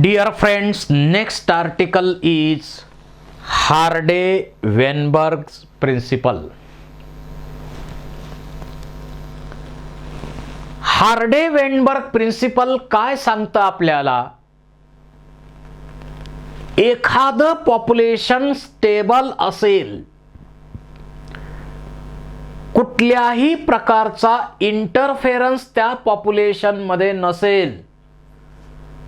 Dear friends, next article is Hardy-Weinberg's principle. Hardy Weinberg principle काय सांगतं आपल्याला? एखादं पॉप्युलेशन स्टेबल असेल, कुठल्याही प्रकारचा इंटरफेरन्स त्या पॉप्युलेशन मध्ये नसेल,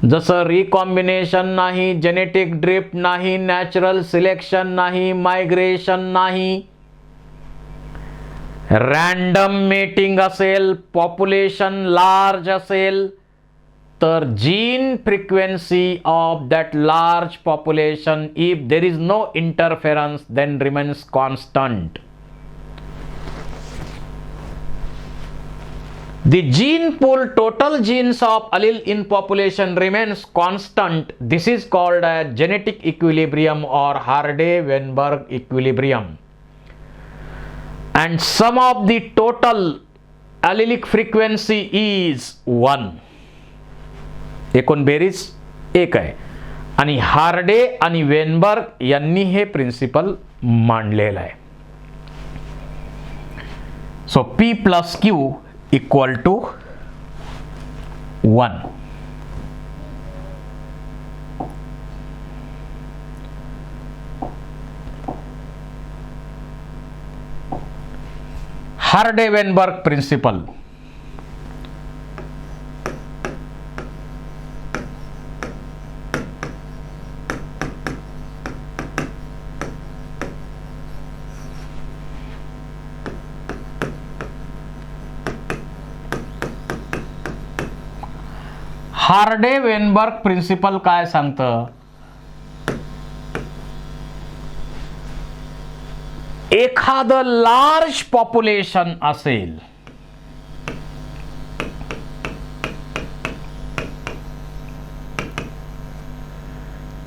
जसं रिकॉम्बिनेशन नाही, जेनेटिक ड्रिफ्ट नाही, नॅचरल सिलेक्शन नाही, मायग्रेशन नाही, रँडम मेटिंग असेल, पॉप्युलेशन लार्ज असेल, तर gene frequency of that large population, if there is no interference, then remains constant. The gene pool, total genes of allele in population remains constant. This is called a genetic equilibrium or Hardy-Weinberg equilibrium. And sum of the total allelic frequency is 1. एकूण बेरीज 1 आहे. आणि Hardy आणि Weinberg यांनी हे principle मांडलेलं आहे. So P plus Q equal to 1. Hardy-Weinberg principle. Hardy Weinberg principle काय सांगतं? एखादं लार्ज पॉप्युलेशन असेल,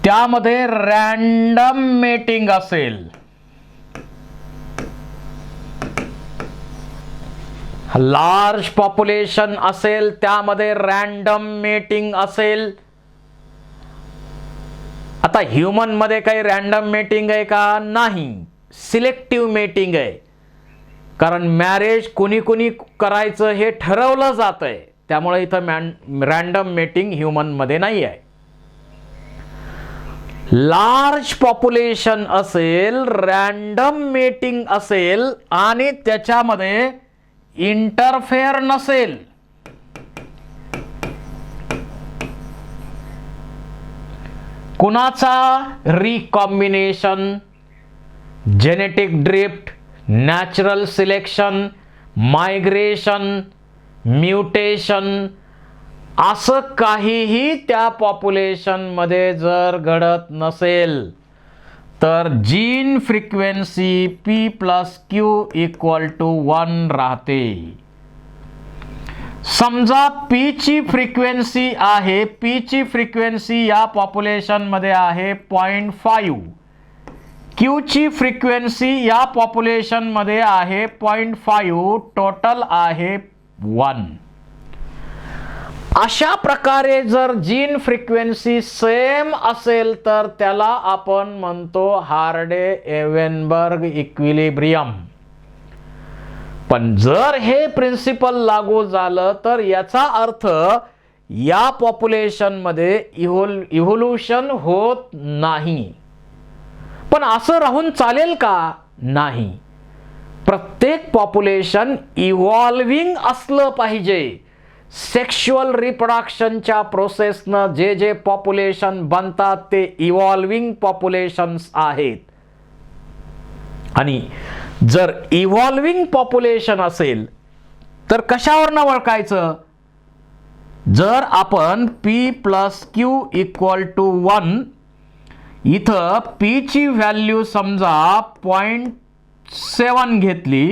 त्यामध्ये रँडम मेटिंग असेल, लार्ज पॉप्युलेशन असेल, त्यामध्ये रँडम मेटिंग असेल. आता ह्यूमन मध्ये काही रँडम मेटिंग आहे का? नाही. सिलेक्टिव्ह मेटिंग आहे, कारण मॅरेज कोणी कोणी करायचं हे ठरवलं जात आहे, त्यामुळे इथं रँडम मेटिंग ह्यूमन मध्ये नाही आहे. लार्ज पॉप्युलेशन असेल, रँडम मेटिंग असेल आणि त्याच्यामध्ये इंटरफेअर नसेल, कुणाचा recombination, genetic drift, natural selection, migration, mutation असं काहीही त्या पॉप्युलेशन मध्ये जर घडत नसेल, तर gene frequency P plus Q equal to 1 राहते. समजा P ची फ्रिक्वेन्सी आहे, P ची फ्रिक्वेन्सी या पॉप्युलेशन मध्ये आहे 0.5, Q ची फ्रिक्वेन्सी या पॉप्युलेशन मध्ये आहे 0.5, टोटल आहे 1. अशा प्रकारे जर जीन फ्रिक्वेन्सी सेम असेल तर त्याला आपण म्हणतो हार्डे-वेनबर्ग इक्विलिब्रियम. पण जर हे प्रिन्सिपल लागू झालं तर याचा अर्थ या पॉप्युलेशन मध्ये इव्होल्यूशन होत नाही. पण असं राहून चालेल का? नाही. प्रत्येक पॉप्युलेशन इव्हॉल्विंग असलं पाहिजे. सेक्शुअल रिप्रोडक्शनच्या प्रोसेसनं जे जे पॉप्युलेशन बनतात ते इव्हॉल्विंग पॉप्युलेशन्स आहेत. आणि जर इव्हॉल्विंग पॉप्युलेशन असेल तर कशावरनं ओळखायचं? जर आपण P plus Q equal to 1, इथं P ची व्हॅल्यू समजा 0.7 घेतली,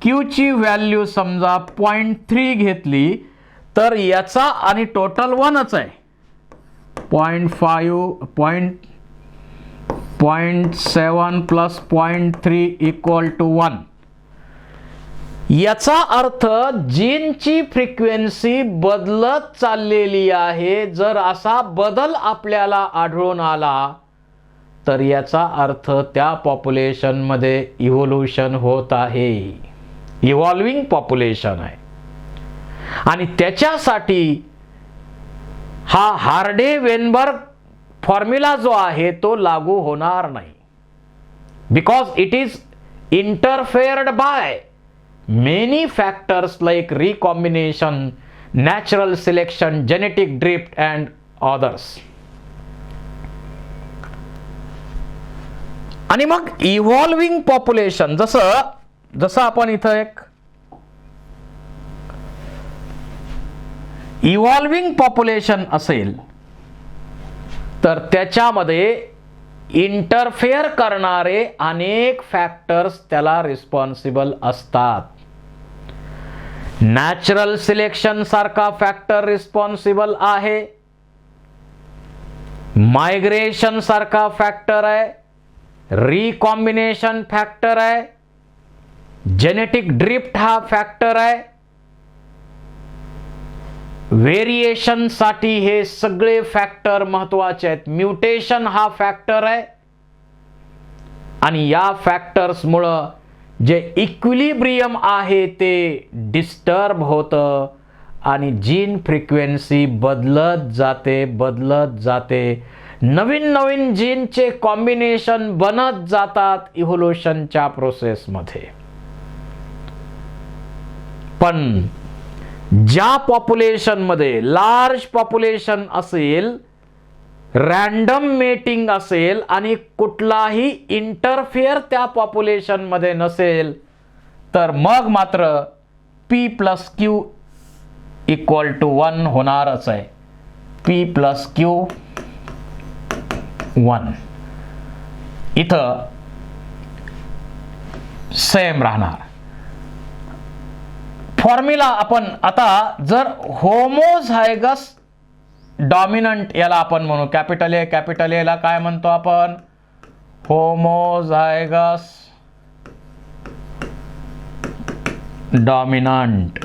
Q ची व्हॅल्यू समजा 0.3 घेतली, तर याचा आणि टोटल 1च आहे. 0.7 plus 0.3 equal to 1. याचा अर्थ जीनची फ्रिक्वेन्सी बदलत चाललेली आहे. जर असा बदल आपल्याला आढळून आला तर याचा अर्थ त्या पॉप्युलेशनमध्ये इव्होल्यूशन होत आहे, इव्हॉल्विंग पॉप्युलेशन आहे. आणि त्याच्यासाठी हा हार्डे-वेनबर्ग फॉर्म्युला जो आहे तो लागू होणार नाही. Because it is interfered by many factors like recombination, natural selection, genetic drift and others. आणि मग इव्हॉल्विंग पॉप्युलेशन, जसं आपण इथं एक इव्हॉल्विंग पॉप्युलेशन असेल तर त्याच्यामध्ये इंटरफेअर करणारे अनेक फॅक्टर्स त्याला रिस्पॉन्सिबल असतात. नॅचरल सिलेक्शन सारखा फॅक्टर रिस्पॉन्सिबल आहे, मायग्रेशन सारखा फॅक्टर आहे, रिकॉम्बिनेशन फॅक्टर आहे, जेनेटिक ड्रिफ्ट हा फॅक्टर आहे. व्हेरिएशन साठी हे सगळे फॅक्टर महत्वाचे आहेत. म्युटेशन हा फॅक्टर आहे. आणि या फॅक्टर्स मुळे जे इक्विलिब्रियम आहे ते डिस्टर्ब होतं आणि जीन फ्रिक्वेन्सी बदलत जाते. नवीन नवीन जीनचे कॉम्बिनेशन बनत जातात इव्होल्यूशनच्या प्रोसेसमध्ये. पण ज्या पॉप्युलेशनमध्ये लार्ज पॉप्युलेशन असेल, रँडम मेटिंग असेल आणि कुठलाही इंटरफेअर त्या पॉप्युलेशन मध्ये नसेल तर मग मात्र P plus Q equal to 1 होणारच आहे. P प्लस Q 1 इथं सेम राहणार. फॉर्म्युला आपण आता जर होमोझायगस डॉमिनंट याला आपण म्हणू, कॅपिटल ए ला काय म्हणतो आपण, homozygous dominant.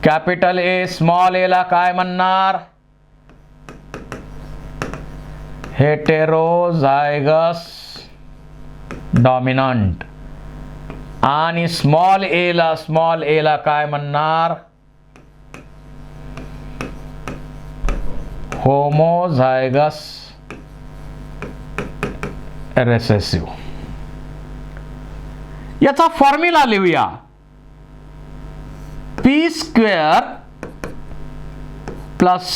Capital a small a ला काय म्हणणार, हेटेरोझायगस डॉमिनंट. आणि स्मॉल ए ला काय म्हणणार, होमोझायगस रेसेसिव्ह. याचा फॉर्म्युला लिहूया. p² plus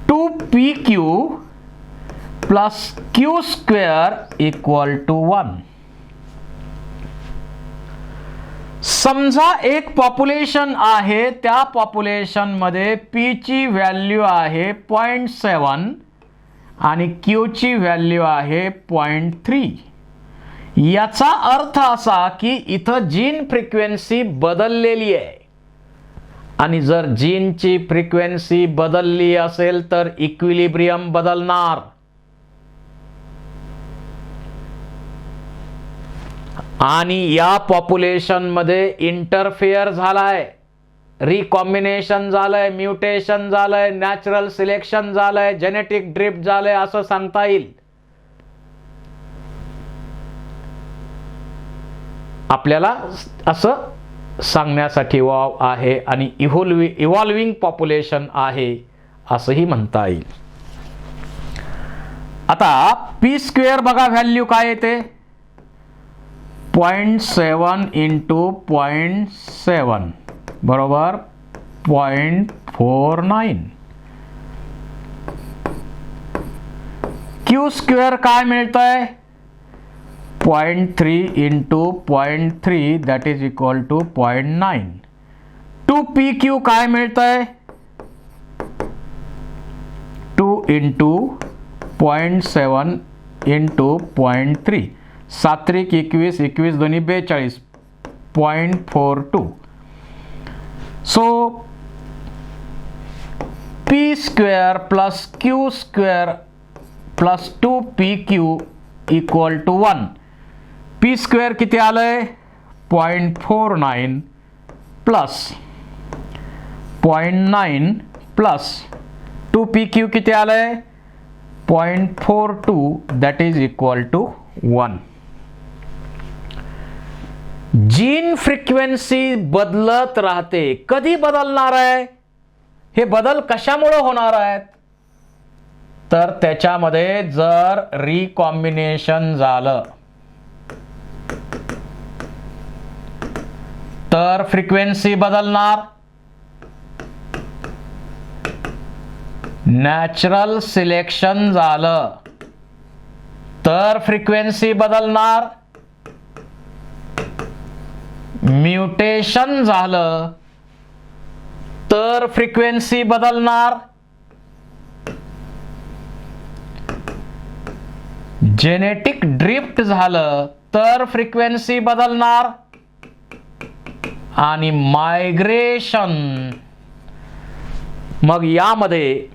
2pq plus q² equal to 1. समजा एक पॉप्युलेशन आहे, त्या पॉप्युलेशन मध्ये P ची व्हॅल्यू आहे 0.7 आणि Q ची व्हॅल्यू आहे 0.3. याचा अर्थ असा की इथं जीन फ्रिक्वेन्सी बदललेली आहे. आणि जर जीनची फ्रिक्वेन्सी बदलली असेल तर इक्विलिब्रियम बदलणार. आणि या पॉप्युलेशन मध्ये इंटरफेअर झालाय, रिकॉम्बिनेशन झालंय, म्युटेशन झालंय, नॅचरल सिलेक्शन झालंय, जेनेटिक ड्रिफ्ट झालंय असं सांगता येईल. आपल्याला असं सांगण्यासाठी वाव आहे आणि इव्हॉल्विंग पॉप्युलेशन आहे असंही म्हणता येईल. आता p² बघा व्हॅल्यू काय येते, 0.7 इंटू 0.7 बरोबर 0.49. q² काय मिळतंय, 0.3 into 0.3 that is equal to 0.9. 2pq काय मिळतंय, 2 इंटू 0.7 इंटू 0.3 7 त्रिक 21 21 दोन्ही 42 0.42. So p² plus q² plus 2pq equal to 1. p² किती आलंय, 0.49 प्लस 0.9 प्लस 2pq किती आलंय 0.42 that is equal to 1. Gene frequency बदलत राहते. कधी बदलणार आहे? हे बदल कशामुळे होणार आहेत? तर त्याच्यामध्ये जर रिकॉम्बिनेशन झालं तर फ्रिक्वेन्सी बदलणार. नॅचरल सिलेक्शन झालं तर फ्रिक्वेन्सी बदलणार. म्युटेशन झालं तर फ्रिक्वेन्सी बदलणार. जेनेटिक ड्रिफ्ट झालं तर फ्रिक्वेन्सी बदलणार. आणि मायग्रेशन, मग यामध्ये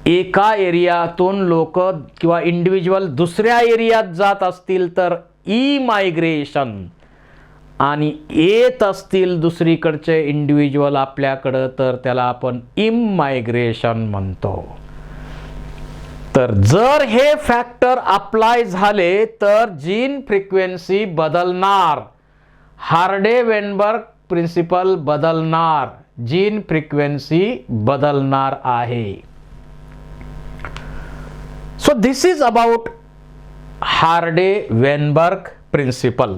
एका एरियातून लोक किंवा इंडिव्हिज्युअल दुसऱ्या एरियात जात असतील तर ई मायग्रेशन, आणि येत असतील दुसरीकडचे इंडिव्हिज्युअल आपल्याकडं तर त्याला आपण इममायग्रेशन म्हणतो. तर जर हे फॅक्टर अप्लाय झाले तर जीन फ्रिक्वेन्सी बदलणार. हार्डे-वेनबर्ग प्रिन्सिपल बदलणार. जीन फ्रिक्वेन्सी बदलणार आहे. So this is about Hardy Weinberg principle.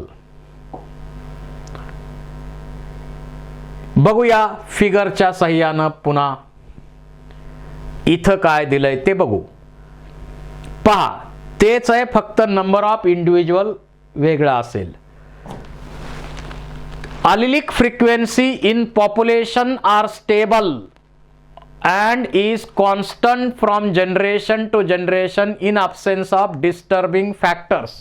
बघूया फिगरच्या सहाय्यानं पुन्हा इथं काय दिलंय ते बघू. पहा, तेच आहे, फक्त नंबर ऑफ इंडिव्हिज्युअल वेगळा असेल. allelic frequency in population are stable and is constant from generation to generation in absence of disturbing factors.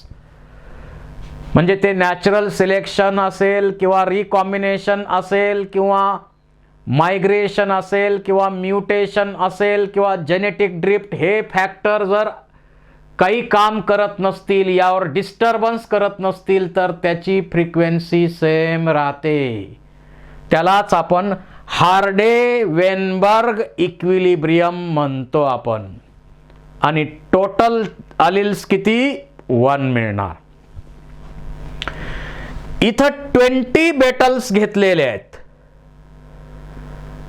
म्हणजे ते नॅचरल सिलेक्शन असेल किंवा रिकॉम्बिनेशन असेल किंवा मायग्रेशन असेल किंवा म्युटेशन असेल किंवा जेनेटिक ड्रिफ्ट, हे फॅक्टर जर काही काम करत नसतील, यावर डिस्टर्बन्स करत नसतील तर त्याची फ्रिक्वेन्सी सेम राहते. त्यालाच आपण हार्डे-वेनबर्ग इक्विलिब्रियम म्हणतो आपण. आणि टोटल अलिल्स किती 1 मिळणार. इथं 20 बेटल्स घेतलेले आहेत.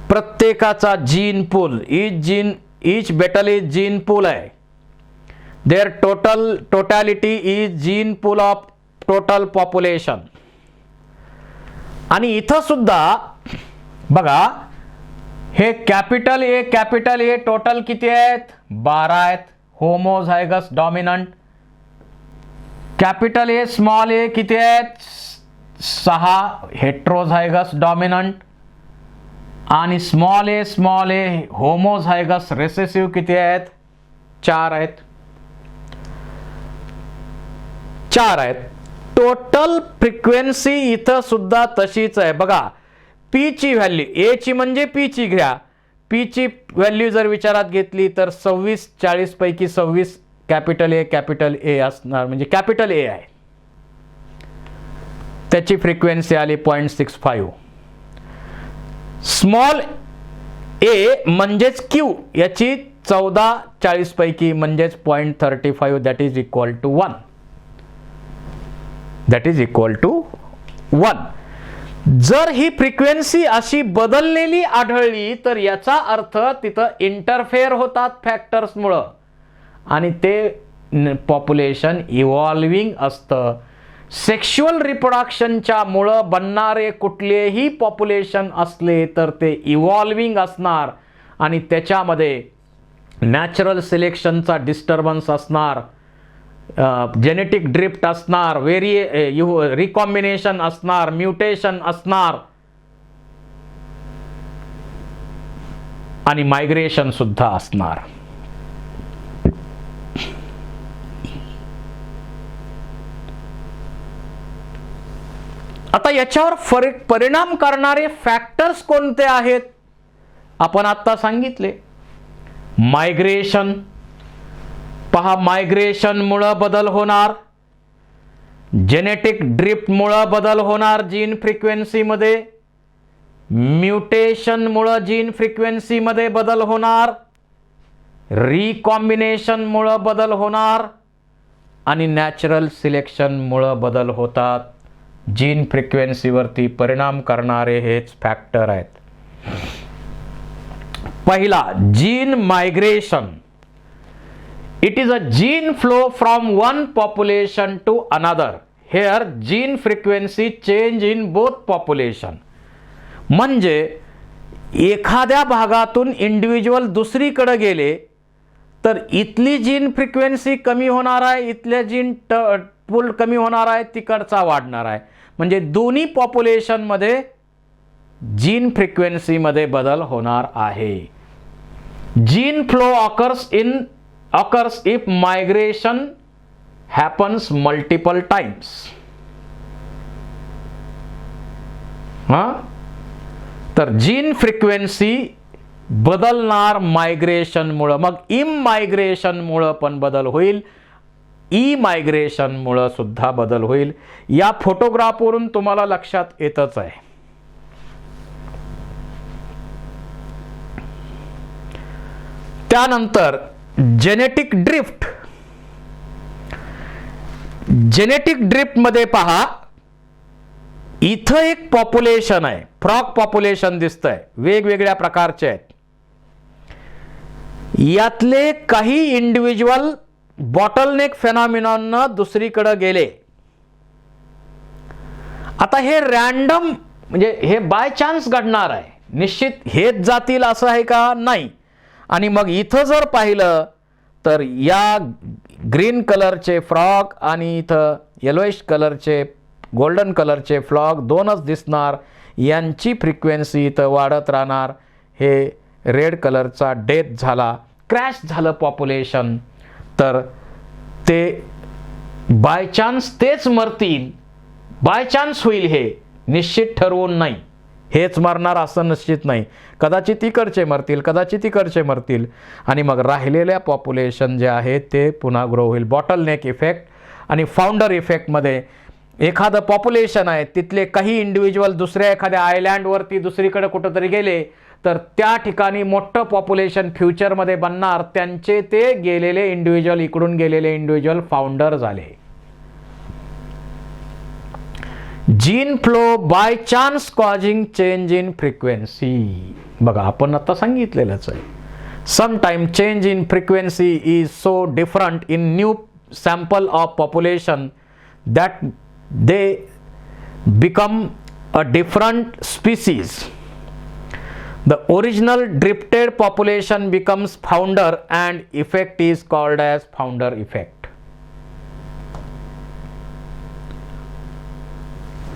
प्रत्येकाचा gene pool, each beetle is gene pool आहे. Their totality is gene pool of total population. आणि इथं सुद्धा बघा, हे कॅपिटल ए टोटल किती आहेत 12 आहेत. Homozygous dominant. Capital a small a किती आहेत 6 हेट्रोझायगस डॉमिनंट. आणि स्मॉल ए होमोझायगस रिसेसिव्ह किती आहेत 4 आहेत. टोटल फ्रिक्वेन्सी इथं सुद्धा तशीच आहे. बघा, पी ची व्हॅल्यू, ए ची म्हणजे पी ची घ्या. पी ची व्हॅल्यू जर विचारात घेतली तर 26 40 पैकी 26 कॅपिटल ए असणार, म्हणजे कॅपिटल ए आहे. त्याची फ्रिक्वेन्सी आली 0.65. स्मॉल ए म्हणजेच क्यू, याची 14 40 पैकी म्हणजेच 0.35 that is equal to 1. That is equal to 1. जर ही फ्रिक्वेन्सी अशी बदललेली आढळली तर याचा अर्थ तिथं इंटरफेअर होतात फॅक्टर्समुळं आणि ते पॉप्युलेशन इव्हॉल्विंग असतं. सेक्शुअल रिप्रोडक्शनच्या मुळं बनणारे कुठलेही पॉप्युलेशन असले तर ते इव्हॉल्विंग असणार आणि त्याच्यामध्ये नॅचरल सिलेक्शनचा डिस्टर्बन्स असणार, जेनेटिक ड्रिफ्ट असणार, रिकॉम्बिनेशन असणार, म्युटेशन असणार आणि मायग्रेशन सुद्धा असणार. आता याच्यावर परिणाम करणारे फॅक्टर्स कोणते आहेत आपण आता सांगितले. मायग्रेशन, पहा मायग्रेशन मुळे बदल होणार. जेनेटिक ड्रिफ्टमुळे बदल होणार जीन फ्रिक्वेन्सीमध्ये, म्युटेशनमुळे जीन फ्रिक्वेन्सीमध्ये बदल होणार, रिकॉम्बिनेशनमुळे बदल होणार आणि नॅचरल सिलेक्शनमुळे बदल होतात. जीन फ्रिक्वेन्सीवरती परिणाम करणारे हेच फॅक्टर आहेत. पहिला, gene migration. It is a gene flow from one population to another. Here gene frequency change in both population. म्हणजे एखाद्या भागातून इंडिव्हिज्युअल दुसरीकडे गेले तर इथली जीन फ्रिक्वेन्सी कमी होणार आहे, इथल्या जीन पूल कमी होणार आहे, तिकडचा वाढणार आहे. म्हणजे दोन्ही पॉप्युलेशनमध्ये जीन फ्रिक्वेन्सीमध्ये बदल होणार आहे. Gene flow occurs if migration happens multiple times. तर जीन फ्रिक्वेन्सी बदलणार मायग्रेशनमुळं. मग इमायग्रेशनमुळं पण बदल होईल, इमायग्रेशनमुळं सुद्धा बदल होईल. या फोटोग्राफवरून तुम्हाला लक्षात येतच आहे. त्यानंतर जेनेटिक ड्रिफ्ट. जेनेटिक ड्रिफ्ट मध्ये पहा, इथं एक पॉप्युलेशन आहे, फ्रॉग पॉप्युलेशन दिसतंय, वेगवेगळ्या प्रकारचे आहेत. यातले काही इंडिव्हिज्युअल बॉटलनेक फेनॉमिनॉननं दुसरीकडे गेले. आता हे रॅन्डम, म्हणजे हे बाय चान्स घडणार आहे, निश्चित हेच जातील असं आहे का? नाही. आणि मग इथं जर पाहिलं तर या ग्रीन कलरचे फ्रॉग आणि इथं येलोइश कलरचे, गोल्डन कलरचे फ्रॉग दोनच दिसणार. यांची फ्रिक्वेन्सी इथं वाढत राहणार. हे रेड कलरचा डेथ झाला, क्रॅश झालं पॉप्युलेशन, तर ते बाय चान्स तेच मरतील, बाय चान्स होईल, हे निश्चित ठरवून नाही. हेच मरणार असं निश्चित नाही. कदाचित तिकडचे मरतील, कदाचित तिकडचे मरतील आणि मग राहिलेल्या पॉप्युलेशन जे आहे ते पुन्हा ग्रो होईल. बॉटलनेक इफेक्ट आणि फाउंडर इफेक्टमध्ये एखादं पॉप्युलेशन आहे, तिथले काही इंडिव्हिज्युअल दुसऱ्या एखाद्या आयलँडवरती दुसरीकडे कुठंतरी गेले तर त्या ठिकाणी मोठं पॉप्युलेशन फ्युचरमध्ये बनणार. त्यांचे ते गेलेले इंडिव्हिज्युअल, इकडून गेलेले इंडिव्हिज्युअल फाउंडर झाले. Gene flow by chance causing change in frequency. बघा, आपण आता सांगितलेलंच आहे. Sometime change in frequency is so different in new sample of population that they become a different species. The original drifted population becomes founder and effect is called as founder effect.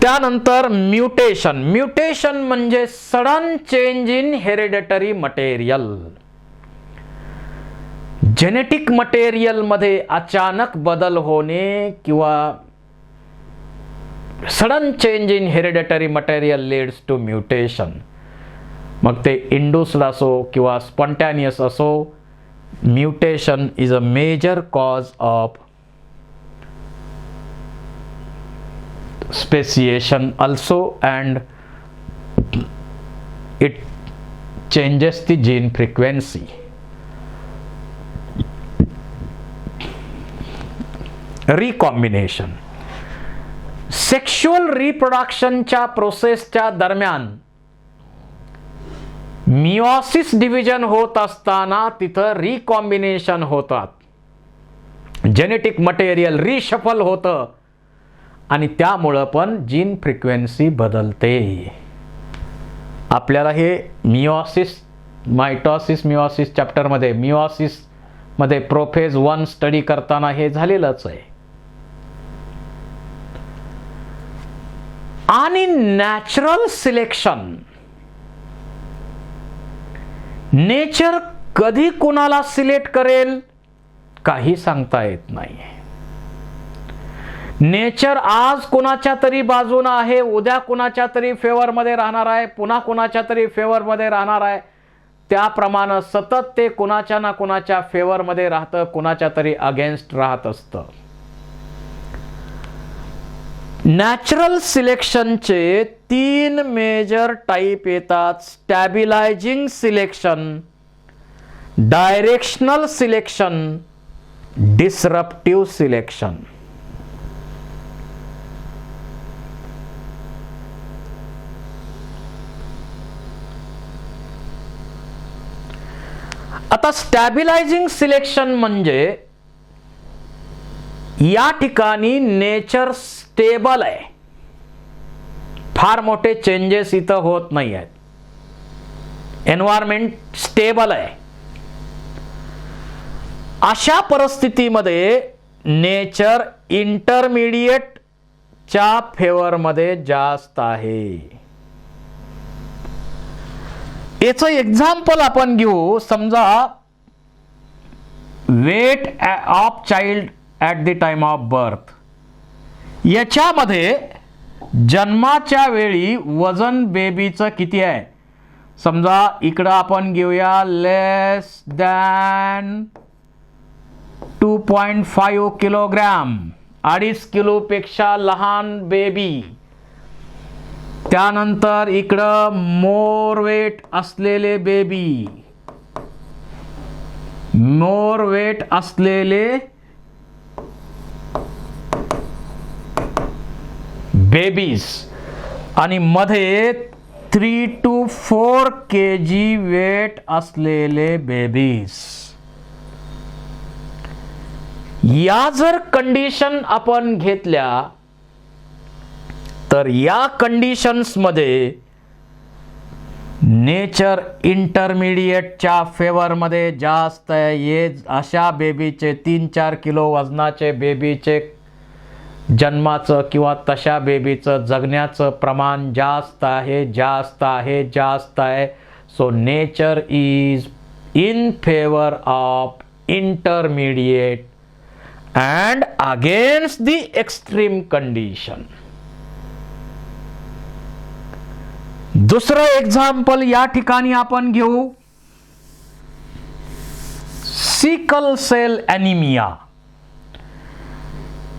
त्यानंतर mutation. Mutation म्हणजे sudden change in hereditary material. Genetic material मध्ये अचानक बदल होणे किंवा sudden change in hereditary material leads to mutation. मग ते induced असो किंवा स्पॉन्टॅनियस असो, mutation is a major cause of speciation also and it changes the gene frequency. Recombination. Sexual रिप्रोडक्शनच्या प्रोसेसच्या दरम्यान मिओसिस डिव्हिजन होत असताना तिथं रिकॉम्बिनेशन होतात. जेनेटिक मटेरियल रिशफल होतं आणि त्यामुळं पण जीन फ्रिक्वेन्सी बदलते. आपल्याला हे मिओसिस, मायटोसिस, मिओसिस चॅप्टरमध्ये, मिओसिसमध्ये प्रोफेज 1 स्टडी करताना हे झालेलंच आहे. आणि नॅचरल सिलेक्शन. नेचर कधी कुणाला सिलेक्ट करेल काही सांगता येत नाही. नेचर आज कुणाच्या तरी बाजूने आहे, उद्या कुणाच्या तरी फेवर मध्ये राहणार आहे, पुन्हा कुणाच्या तरी फेवर मध्ये राहणार आहे. त्याप्रमाणे सतत ते कुणाच्या ना कुणाच्या फेवर मध्ये राहतं, कुणाच्या तरी अगेन्स्ट राहत असतं. नॅचरल सिलेक्शनचे 3 मेजर टाईप येतात: stabilising selection, directional selection, disruptive selection. आता स्टॅबिलायझिंग सिलेक्शन म्हणजे या ठिकाणी नेचर स्टेबल आहे, फार मोठे चेंजेस इथं होत नाही आहेत, एन्व्हायरमेंट स्टेबल आहे. अशा परिस्थितीमध्ये नेचर इंटरमिडिएट च्या फेवर मध्ये जास्त आहे. याचं एक्झाम्पल आपण घेऊ. समजा weight of child at the time of birth, याच्यामध्ये जन्माच्या वेळी वजन बेबीचं किती आहे. समजा इकडं आपण घेऊया लेस दॅन 2.5 किलोग्रॅम, 2.5 किलोपेक्षा लहान बेबी. त्यानंतर इकडं मोर वेट असलेले बेबी, मोर वेट असलेले बेबीज, आणि मध्ये 3 to 4 kg वेट असलेले बेबीज. या जर कंडिशन आपण घेतल्या तर या कंडिशन्स मध्ये नेचर इंटरमिडिएटच्या फेवर मध्ये जास्त आहे. ये अशा बेबीचे 3-4 किलो वजनाचे बेबीचे जन्माचं किंवा तशा बेबीचं जगण्याचं प्रमाण जास्त आहे, जास्त आहे, जास्त आहे. So nature is in favour of intermediate and against the extreme condition. दुसरं एक्झाम्पल या ठिकाणी आपण घेऊ. Sickle cell anaemia.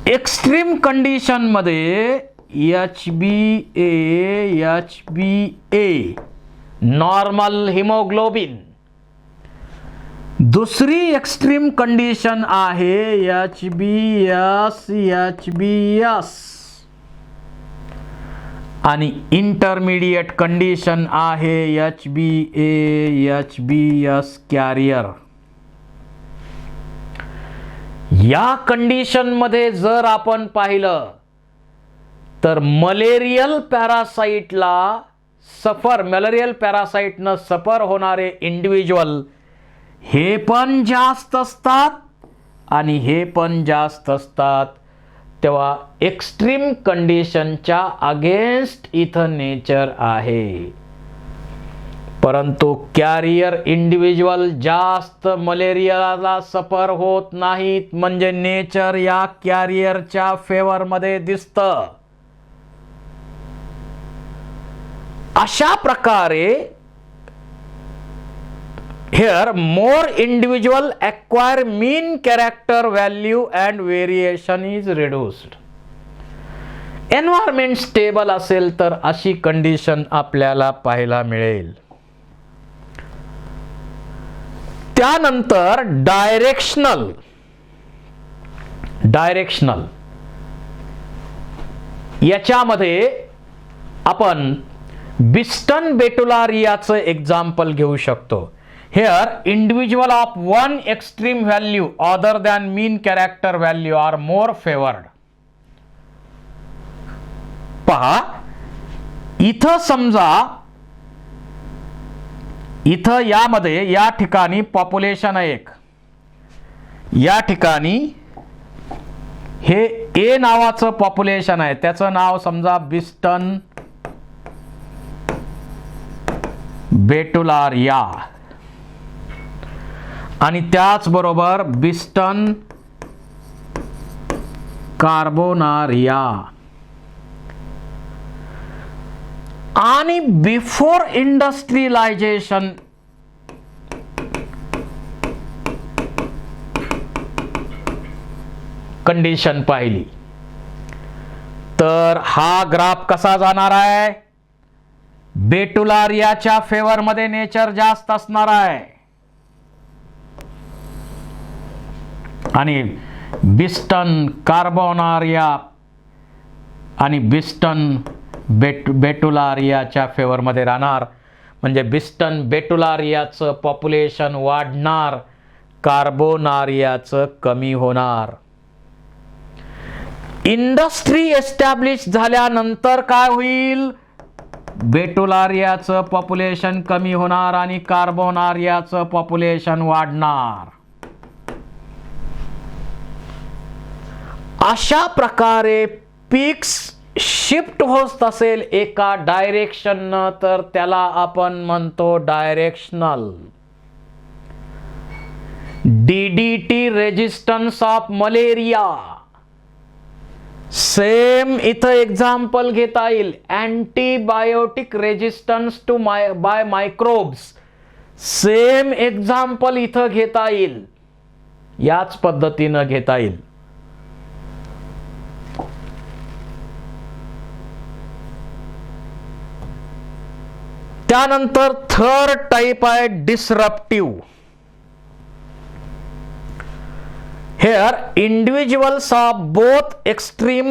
Extreme condition मध्ये HbA नॉर्मल हिमोग्लोबिन. दुसरी एक्स्ट्रीम कंडिशन आहे HbS आणि इंटरमिडिएट कंडिशन आहे HbA-HbS कॅरियर. या कंडिशन मध्ये जर आपण पाहिलं तर मलेरियल पॅरासाइटनं सफर होणारे इंडिव्हिज्युअल हे पण जास्त असतात आणि हे पण जास्त असतात. तेव्हा एक्स्ट्रीम कंडिशनच्या अगेन्स्ट इथं नेचर आहे. परंतु कॅरियर इंडिव्हिज्युअल जास्त मलेरियाला सफर होत नाहीत, म्हणजे नेचर या कॅरियरच्या फेवर मध्ये दिसतं. अशा प्रकारे here more individual acquire mean character value and variation is reduced. Environment stable असेल तर अशी कंडिशन आपल्याला पाहायला मिळेल. त्यानंतर डायरेक्शनल याच्यामध्ये आपण बिस्टन बेटुलारियाचं एक्झाम्पल घेऊ शकतो. Here, individual of one extreme value other than mean character value are more favored. पहा, इथं समजा इथं यामध्ये या ठिकाणी पॉप्युलेशन आहे एक, या ठिकाणी हे ए नावाचं पॉप्युलेशन आहे, त्याचं नाव समजा बिस्टन बेटुलारिया आणि त्याचबरोबर बिस्टन कार्बोनारिया. आणि बिफोर इंडस्ट्रियलायझेशन कंडिशन पाहिली तर हा ग्राफ कसा जाणार आहे? बेटुलारियाच्या फेवर मध्ये नेचर जास्त असणार आहे आणि बिस्टन कार्बोनारिया आणि बिस्टन बेटुलारियाच्या फेवर मध्ये राहणार. म्हणजे बिस्टन बेटुलारियाचं पॉप्युलेशन वाढणार, कार्बोनारियाचं कमी होणार. इंडस्ट्री एस्टॅब्लिश झाल्यानंतर काय होईल? बेटुलारियाचं पॉप्युलेशन कमी होणार आणि कार्बोनारियाचं पॉप्युलेशन वाढणार. अशा प्रकारे पीक्स शिफ्ट होत असेल एका डायरेक्शननं तर त्याला आपण म्हणतो directional. DDT resistance of malaria, same इथं एक्झाम्पल घेता येईल. Antibiotic resistance to by microbes, same example इथं घेता येईल. याच पद्धतीनं घेता येईल. त्यानंतर थर्ड टाइप आहे डिसरप्टिव्ह. Here individuals of both extreme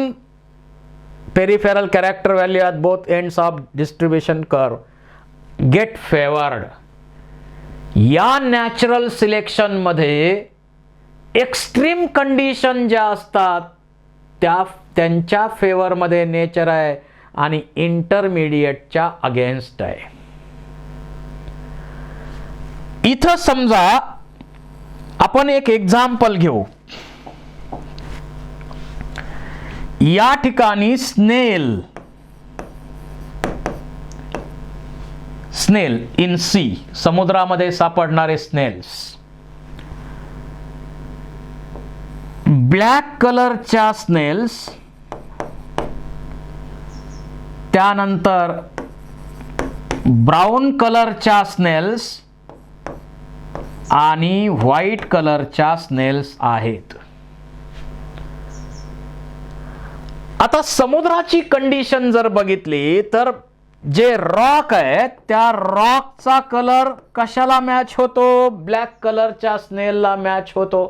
peripheral character value at both ends of distribution curve get favored. या नॅचरल सिलेक्शन मध्ये एक्स्ट्रीम कंडिशन ज्या असतात त्यांच्या फेवर मध्ये नेचर आहे आणि इंटरमिडिएटच्या अगेन्स्ट आहे. इथं समजा आपण एक एक्झाम्पल घेऊ. या ठिकाणी स्नेल इन सी, समुद्रामध्ये सापडणारे स्नेल्स, ब्लॅक कलरच्या स्नेल्स, त्यानंतर ब्राऊन कलरच्या स्नेल्स आणि व्हाईट कलरच्या स्नेल्स आहेत. आता समुद्राची कंडिशन जर बघितली तर जे रॉक आहे त्या रॉकचा कलर कशाला मॅच होतो? ब्लॅक कलरच्या स्नेलला मॅच होतो.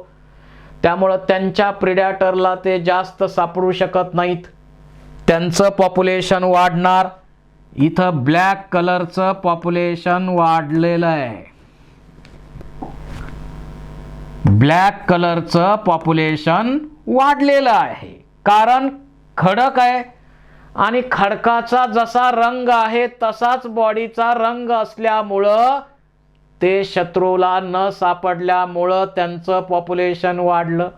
त्यामुळे त्यांच्या प्रिडॅटरला ते जास्त सापडू शकत नाहीत, त्यांचं पॉप्युलेशन वाढणार. इथं ब्लॅक कलरचं पॉप्युलेशन वाढलेलं आहे. ब्लॅक कलरचं पॉप्युलेशन वाढलेलं आहे कारण खडक आहे आणि खडकाचा जसा रंग आहे तसाच बॉडीचा रंग असल्यामुळं ते शत्रूला न सापडल्यामुळं त्यांचं पॉप्युलेशन वाढलं.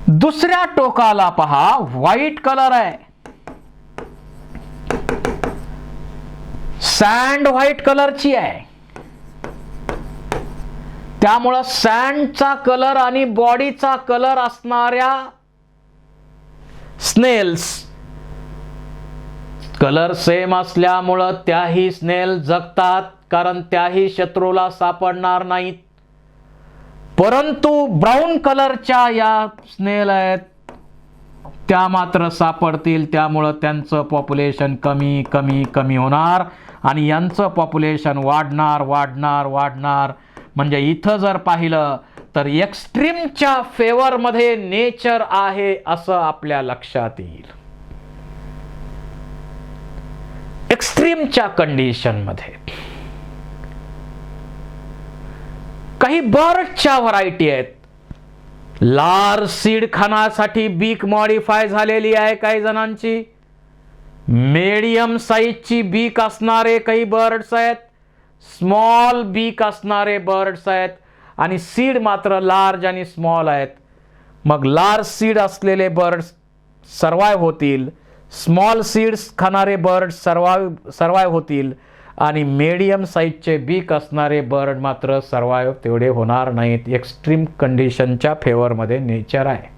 दुसऱ्या टोकाला पहा, व्हाईट कलर आहे, सँड व्हाईट कलरची आहे. त्यामुळं सँडचा कलर आणि बॉडीचा कलर असणाऱ्या स्नेल्स कलर सेम असल्यामुळं त्याही स्नेल जगतात कारण त्याही शत्रूला सापडणार नाहीत. परंतु ब्राऊन कलरच्या या स्नेल आहेत त्या मात्र सापडतील. त्यामुळं त्यांचं पॉप्युलेशन कमी कमी कमी होणार आणि यांचं पॉप्युलेशन वाढणार वाढणार वाढणार. म्हणजे इथं जर पाहिलं तर एक्स्ट्रीमच्या फेवर मध्ये नेचर आहे असं आपल्या लक्षात येईल. एक्स्ट्रीमच्या कंडिशन मध्ये काही बर्डच्या व्हरायटी आहेत. लार्ज सीड खाण्यासाठी बीक मॉडिफाय झालेली आहे काही जणांची. मीडियम साईजची बीक असणारे काही बर्ड्स आहेत, स्मॉल बीक असणारे बर्ड्स आहेत आणि सीड मात्र लार्ज आणि स्मॉल आहेत. मग लार्ज सीड असलेले बर्ड्स सर्वाइव्ह होतील, स्मॉल सीड्स खाणारे बर्ड्स सर्वाइव्ह होतील आणि मीडियम साईजचे बीक असणारे बर्ड मात्र सर्वाइव्ह तेवढे होणार नाहीत. एक्स्ट्रीम कंडिशनच्या फेवरमध्ये नेचर आहे.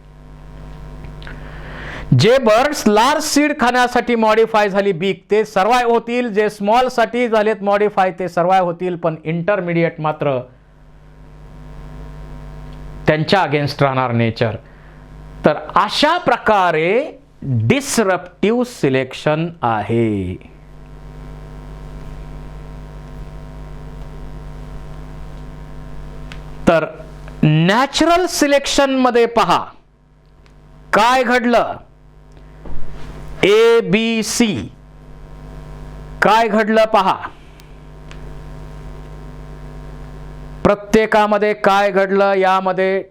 जे बर्ड्स लार्ज सीड खाण्यासाठी मॉडिफाय झाली बीक ते सर्वाइव्ह होतील, जे स्मॉल साठी झालेत मॉडिफाय ते सर्वाइव्ह होतील, पण इंटरमिडिएट मात्र त्यांच्या अगेन्स्ट राहणार नेचर. तर अशा प्रकारे डिसरप्टिव्ह सिलेक्शन आहे. तर नॅचरल सिलेक्शन मध्ये पहा काय घडलं. ABC काय घडलं पहा. प्रत्येकामध्ये काय घडलं यामध्ये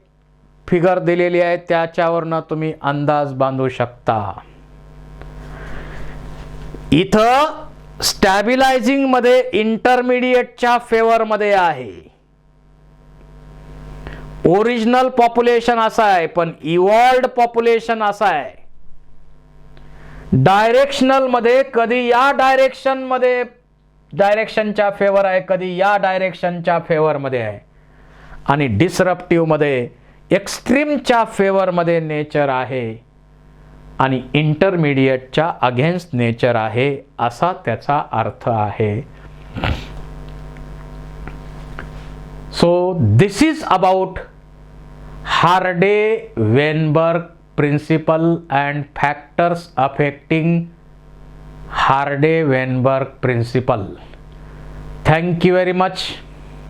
फिगर दिलेली आहे, त्याच्यावरनं तुम्ही अंदाज बांधू शकता. इथं स्टॅबिलायझिंग मध्ये इंटरमिडिएटच्या फेवर मध्ये आहे. ओरिजिनल पॉप्युलेशन असा आहे पण इव्हॉल्व्ड पॉप्युलेशन असा आहे. डायरेक्शनल मध्ये कधी या डायरेक्शनच्या फेवर आहे, कधी या डायरेक्शनच्या फेवर मध्ये आहे. आणि डिसरप्टिव्ह मध्ये एक्स्ट्रीमच्या फेवर मध्ये नेचर आहे आणि इंटरमिडिएटच्या अगेन्स्ट नेचर आहे, असा त्याचा अर्थ आहे. So this is about Hardy-Weinberg principle and factors affecting Hardy-Weinberg principle. Thank you very much.